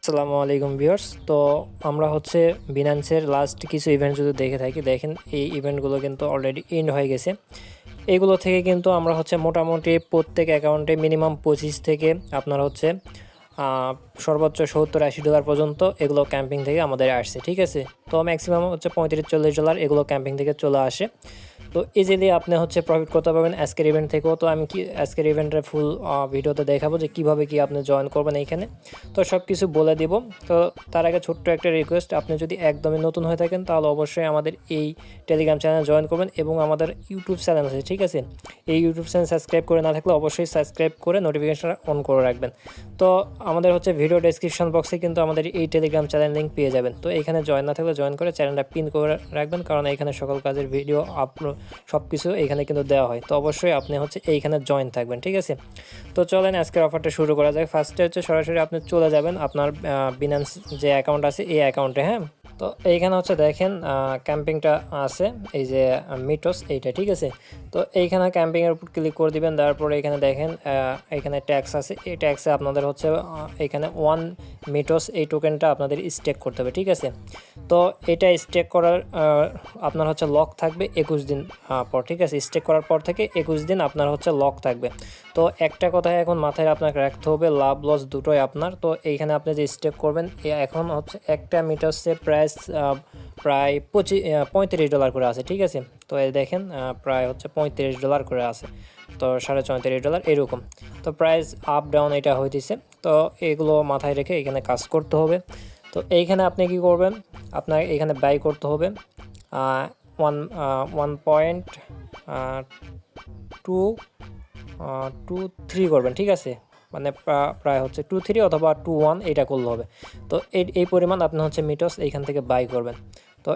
আসসালামু আলাইকুম ভিউয়ার্স। তো আমরা হচ্ছে বিনান্সের লাস্ট কিছু ইভেন্ট যদি দেখে থাকি, দেখেন এই ইভেন্টগুলো কিন্তু অলরেডি এন্ড হয়ে গেছে। এগুলো থেকে কিন্তু আমরা হচ্ছে মোটামুটি প্রত্যেক অ্যাকাউন্টে মিনিমাম 25 থেকে আপনার হচ্ছে সর্বোচ্চ $70-80 পর্যন্ত এগুলো ক্যাম্পিং থেকে আমাদের আসছে, ঠিক আছে। তো ম্যাক্সিমাম হচ্ছে $35-40 এগুলো ক্যাম্পিং থেকে চলে আসে। তো ইজিলি আপনি হচ্ছে প্রফিট করতে পারবেন আজকের ইভেন্ট থেকেও। তো আমি কি আজকের ইভেন্টের ফুল ভিডিওতে দেখাবো যে কীভাবে কি আপনি জয়েন করবেন এইখানে, তো সব কিছু বলে দিব। তো তার আগে ছোট্ট একটা রিকোয়েস্ট, আপনি যদি একদমই নতুন হয়ে থাকেন তাহলে অবশ্যই আমাদের এই টেলিগ্রাম চ্যানেল জয়েন করবেন এবং আমাদের ইউটিউব চ্যানেল আছে, ঠিক আছে। এই ইউটিউব চ্যানেল সাবস্ক্রাইব করে না থাকলে অবশ্যই সাবস্ক্রাইব করে নোটিফিকেশন অন করে রাখবেন। তো আমাদের হচ্ছে ভিডিও ডেসক্রিপশন বক্সে কিন্তু আমাদের এই টেলিগ্রাম চ্যানেল লিঙ্ক পেয়ে যাবেন। তো এখানে জয়েন না থাকলে জয়েন করে চ্যানেলটা পিন করে রাখবেন, কারণ এখানে সকল কাজের ভিডিও আপলোড সব কিছু এখানে কিন্তু দেওয়া হয়। তো অবশ্যই আপনি হচ্ছে এইখানে জয়েন থাকবেন, ঠিক আছে। তো চলেন আজকের অফারটা শুরু করা যায়। ফার্স্টে হচ্ছে সরাসরি আপনি চলে যাবেন আপনার বিনান্স যে অ্যাকাউন্ট আছে এই অ্যাকাউন্টে, হ্যাঁ। তো এইখানে হচ্ছে দেখেন ক্যাম্পিংটা আছে, এই যে মিটোস এইটা, ঠিক আছে। তো এইখানে ক্যাম্পিংয়ের উপর ক্লিক করে দিবেন। তারপরে এখানে দেখেন এখানে ট্যাক্স আছে, এই ট্যাক্সে আপনাদের হচ্ছে এখানে 1 মিটোস এই টোকেনটা আপনাদের স্টেক করতে হবে, ঠিক আছে। তো এটা স্টেক করার আপনার হচ্ছে লক থাকবে 21 দিন পর, ঠিক আছে। স্টেক করার পর থেকে 21 দিন আপনার হচ্ছে লক থাকবে। তো একটা কথা এখন মাথায় আপনাকে রাখতে হবে, লাভ লস দুটোই আপনার। তো এইখানে আপনি যে স্টেক করবেন, এখন হচ্ছে একটা মিটার্সের প্রাইস প্রায় $35 করে আছে, ঠিক আছে। তো এই দেখেন প্রায় হচ্ছে $35 করে আছে, তো $34.5 এরকম। তো প্রাইস আপ ডাউন এটা হইতেছে। তো এগুলো মাথায় রেখে এখানে কাজ করতে হবে। তো এইখানে আপনি কি করবেন, আপনার এখানে বাই করতে হবে 1.23 করবেন, ঠিক আছে। মানে প্রায় হচ্ছে 23 অথবা 21 এটা করলে হবে। তো এই পরিমাণ আপনি হচ্ছে মিটোস এইখান থেকে বাই করবেন। তো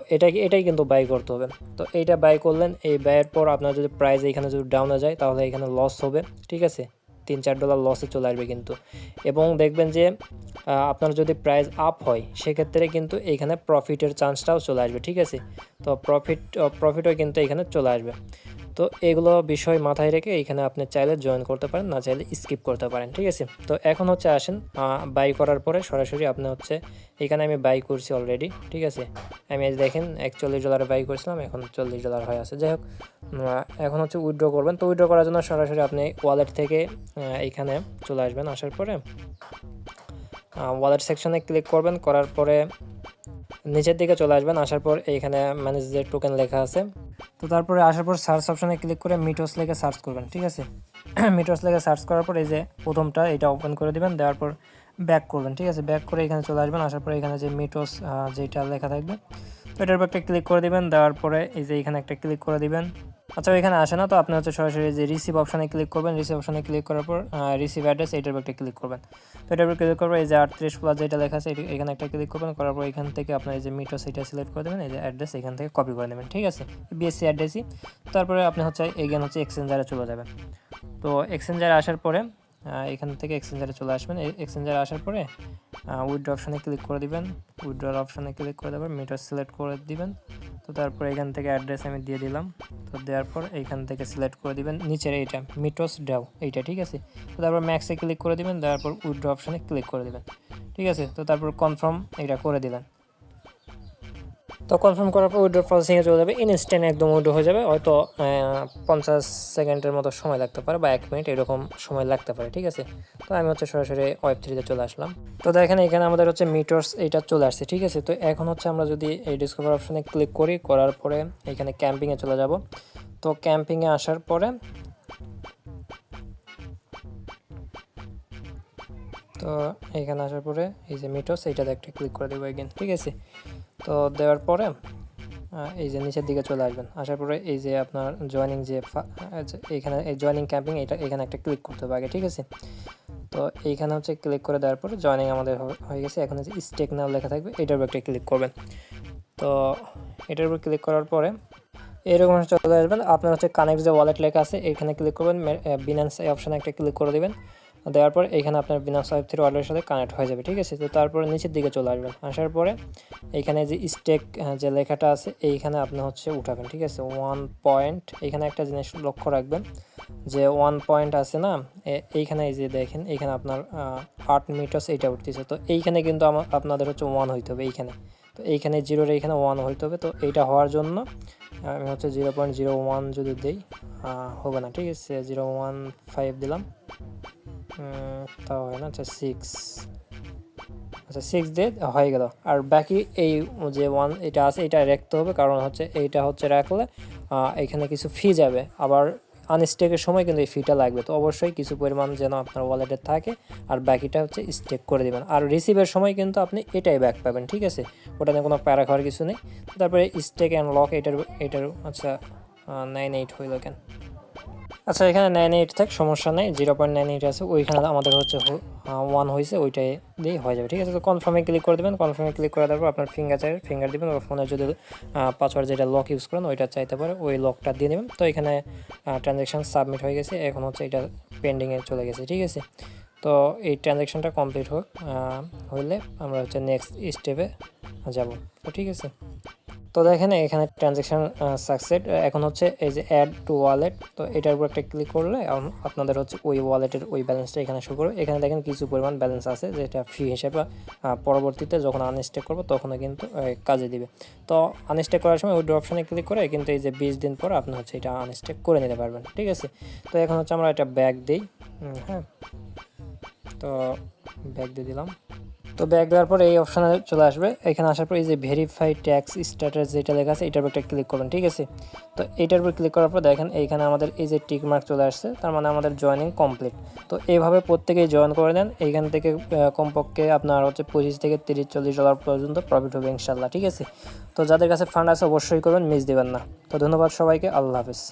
এটাই কিন্তু বাই করতে হবে। তো এইটা বাই করলেন, এই ব্যয়ের পর আপনার যদি প্রাইস এইখানে যদি ডাউনে যায় তাহলে এখানে লস হবে, ঠিক আছে। $3-4 লসে চলে আসবে কিন্তু। এবং দেখবেন যে আপনার যদি প্রাইস আপ হয় সেক্ষেত্রে কিন্তু এইখানে প্রফিটের চান্সটাও চলে আসবে, ঠিক আছে। তো প্রফিটও কিন্তু এখানে চলে আসবে। তো এগুলো বিষয় মাথায় রেখে এখানে আপনি চাইলে জয়েন করতে পারেন, না চাইলে স্কিপ করতে পারেন, ঠিক আছে। তো এখন হচ্ছে আসেন বাই করার পরে সরাসরি আপনি হচ্ছে এখানে আমি বাই করছি অলরেডি, ঠিক আছে। আমি দেখেন $41 বাই করছিলাম, এখন $40 হয়ে আছে। যাই হোক, এখন হচ্ছে উইথড্র করবেন। তো উইথড্র করার জন্য সরাসরি আপনি ওয়ালেট থেকে এইখানে চলে আসবেন। আসার পরে ওয়ালেট সেকশনে ক্লিক করবেন, করার পরে নিচের দিকে চলে আসবেন। আসার পর এইখানে ম্যানেজ যে টোকেন লেখা আছে, তো তারপরে আসার পর সার্চ অপশনে ক্লিক করে মিটোস লেখে সার্চ করবেন, ঠিক আছে। মিটোস লেখে সার্চ করার পর এই যে প্রথমটা এটা ওপেন করে দিবেন, দেওয়ার পর ব্যাক করবেন, ঠিক আছে। ব্যাক করে এখানে চলে আসবেন। আসার পর এখানে যে মিটোস যেটা লেখা থাকবে, তো এটার উপর একটা ক্লিক করে দিবেন। দেওয়ার পরে এই যে এখানে একটা ক্লিক করে দিবেন। আচ্ছা, এখানে আসে না, তো আপনি হচ্ছে সরাসরি যে রিসিভ অপশনে ক্লিক করবেন। রিসিভ অপশনে ক্লিক করার পর রিসিভ অ্যাড্রেস এইটার উপর একটা ক্লিক করবেন। তো এটার উপর ক্লিক করবেন, এই যে 38+ যেটা লেখা আছে এখানে একটা ক্লিক করবেন। করার পর এখান থেকে আপনার এই যে মিটোস এটা সিলেক্ট করে দেবেন, এই যে অ্যাড্রেস এখান থেকে কপি করে নেবেন, ঠিক আছে। বিএসসি অ্যাড্রেসই। তারপরে আপনি হচ্ছে এগেন হচ্ছে এক্সচেঞ্জারে চলে যাবেন। তো এক্সচেঞ্জারে আসার পরে এখান থেকে এক্সচেঞ্জারে চলে আসবেন। এক্সচেঞ্জারে আসার পরে উইথড্র অপশানে ক্লিক করে দিবেন। উইথড্র অপশানে ক্লিক করে দেবেন, মিটার সিলেক্ট করে দিবেন। তো তারপর এখান থেকে অ্যাড্রেস আমি দিয়ে দিলাম। তো দেওয়ার পর এইখান থেকে সিলেক্ট করে দিবেন নিচের এইটা মিটোস ডাও এইটা, ঠিক আছে। তো তারপর ম্যাক্সে ক্লিক করে দিবেন, দেওয়ার পর উইথড্র অপশানে ক্লিক করে দিবেন, ঠিক আছে। তো তারপর কনফার্ম এটা করে দিলেন। তো কনফার্ম করার পর উইথড্র প্রসেসিংয়ে চলে যাবে, ইনস্ট্যান্ট একদম উইথড্র হয়ে যাবে। হয়তো 50 সেকেন্ডের মতো সময় লাগতে পারে বা 1 মিনিট এরকম সময় লাগতে পারে, ঠিক আছে। তো আমি হচ্ছে সরাসরি ওয়েব3তে চলে আসলাম। তো দেখেন এখানে আমাদের হচ্ছে মিটার্স এইটা চলে আসছে, ঠিক আছে। তো এখন হচ্ছে আমরা যদি এই ডিসকভার অপশানে ক্লিক করি, করার পরে এখানে ক্যাম্পিংয়ে চলে যাব। তো ক্যাম্পিংয়ে আসার পরে তো এইখানে আসার পরে এই যে মিটোস এইটাতে একটা ক্লিক করে দেবো এগেন, ঠিক আছে। তো দেওয়ার পরে এই যে নিচের দিকে চলে আসবেন। আসার পরে এই যে আপনার জয়েনিং যে এইখানে এই জয়েনিং ক্যাম্পিং এটা এখানে একটা ক্লিক করতে হবে আগে, ঠিক আছে। তো এইখানে হচ্ছে ক্লিক করে দেওয়ার পরে জয়েনিং আমাদের হয়ে গেছে। এখন হচ্ছে স্টেক নাও লেখা থাকবে, এটার উপর একটা ক্লিক করবেন। তো এটার উপর ক্লিক করার পরে এরকম চলে আসবেন। আপনার হচ্ছে কানেক্ট যে ওয়ালেট লেখা আছে এখানে ক্লিক করবেন, বিনান্স এই অপশানে একটা ক্লিক করে দেবেন। দেওয়ার পর এখানে আপনার বিনান্স ওয়েব3 ওয়ালেটের সাথে কানেক্ট হয়ে যাবে, ঠিক আছে। তো তারপরে নিচের দিকে চলে আসবেন, আসার পরে এইখানে যে স্টেক যে লেখাটা আছে এইখানে আপনি হচ্ছে উঠাবেন, ঠিক আছে। 1 পয়েন্ট, এখানে একটা জিনিস লক্ষ্য রাখবেন যে 1 পয়েন্ট আছে না, এইখানে এই যে দেখেন এইখানে আপনার 8 মিটার্স এইটা উঠতেছে। তো এইখানে কিন্তু আপনাদের হচ্ছে 1 হইতে হবে এইখানে। তো এইখানে জিরোর এইখানে 1 হইতে হবে। তো এইটা হওয়ার জন্য আমি হচ্ছে 0.01 যদি দিই হবে না, ঠিক আছে। 0.15 দিলাম, তাও হয় না। আচ্ছা 6 দিয়ে হয়ে গেল। আর বাকি এই যে 1 এটা আছে এটা রাখতে হবে, কারণ হচ্ছে এইটা হচ্ছে রাখলে এখানে কিছু ফি যাবে, আবার আনস্টেকের সময় কিন্তু এই ফিটা লাগবে। তো অবশ্যই কিছু পরিমাণ যেন আপনার ওয়ালেটে থাকে, আর বাকিটা হচ্ছে স্টেক করে দেবেন। আর রিসিভের সময় কিন্তু আপনি এটাই ব্যাক পাবেন, ঠিক আছে। ওটা নিয়ে কোনো প্যারা খাওয়ার কিছু নেই। তারপরে স্টেক অ্যান্ড লক এটার আচ্ছা 98 হইল কেন? আচ্ছা এখানে 98 থাক, সমস্যা নেই। 0.98 আছে, ওইখানে আমাদের হচ্ছে 1 হয়েছে, ওইটাই দিয়ে হয়ে যাবে, ঠিক আছে। তো কনফার্মে ক্লিক করে দেবেন। কনফার্মে ক্লিক করে দেওয়ার পর আপনার ফিঙ্গার দিবেন, ওর ফোনে যদি পাসওয়ার্ড যেটা লক ইউজ করেন ওইটা চাইতে পারে, ওই লকটা দিয়ে নেবেন। তো এখানে ট্রানজ্যাকশান সাবমিট হয়ে গেছে, এখন হচ্ছে এটা পেন্ডিংয়ে চলে গেছে, ঠিক আছে। তো এই ট্রানজ্যাকশানটা কমপ্লিট হইলে আমরা হচ্ছে নেক্সট স্টেপে যাব। তো ঠিক আছে, তো দেখেন এখানে ট্রানজ্যাকশান সাকসেস। এখন হচ্ছে এই যে অ্যাড টু ওয়ালেট, তো এটার উপর একটা ক্লিক করলে আপনাদের হচ্ছে ওই ওয়ালেটের ওই ব্যালেন্সটা এখানে শো করবে। এখানে দেখেন কিছু পরিমাণ ব্যালেন্স আছে যেটা ফি হিসেবে পরবর্তীতে যখন আনস্টেক করবো তখনও কিন্তু কাজে দিবে। তো আনস্টেক করার সময় ওই অপশানে ক্লিক করে কিন্তু এই যে 20 দিন পর আপনি হচ্ছে এটা আনস্টেক করে নিতে পারবেন, ঠিক আছে। তো এখন হচ্ছে আমরা এটা ব্যাক দিই, হ্যাঁ। তো ব্যাক দিয়ে দিলাম। তো ব্যাক দেওয়ার পর এই অপশানে চলে আসবে। এখানে আসার পর এই যে ভেরিফাই ট্যাক্স স্ট্যাটাস যেটা লেখা আছে এটার উপর একটা ক্লিক করবেন, ঠিক আছে। তো এইটার উপর ক্লিক করার পর দেখেন এইখানে আমাদের এই যে টিক মার্ক চলে আসছে, তার মানে আমাদের জয়েনিং কমপ্লিট। তো এইভাবে প্রত্যেকেই জয়েন করে দেন। এইখান থেকে কমপক্ষে আপনার হচ্ছে 25 থেকে 30-40 ডলার পর্যন্ত প্রফিট হবে ইনশাল্লাহ, ঠিক আছে। তো যাদের কাছে ফান্ড আছে অবশ্যই করবেন, মিস দেবেন না। তো ধন্যবাদ সবাইকে, আল্লাহ হাফেজ।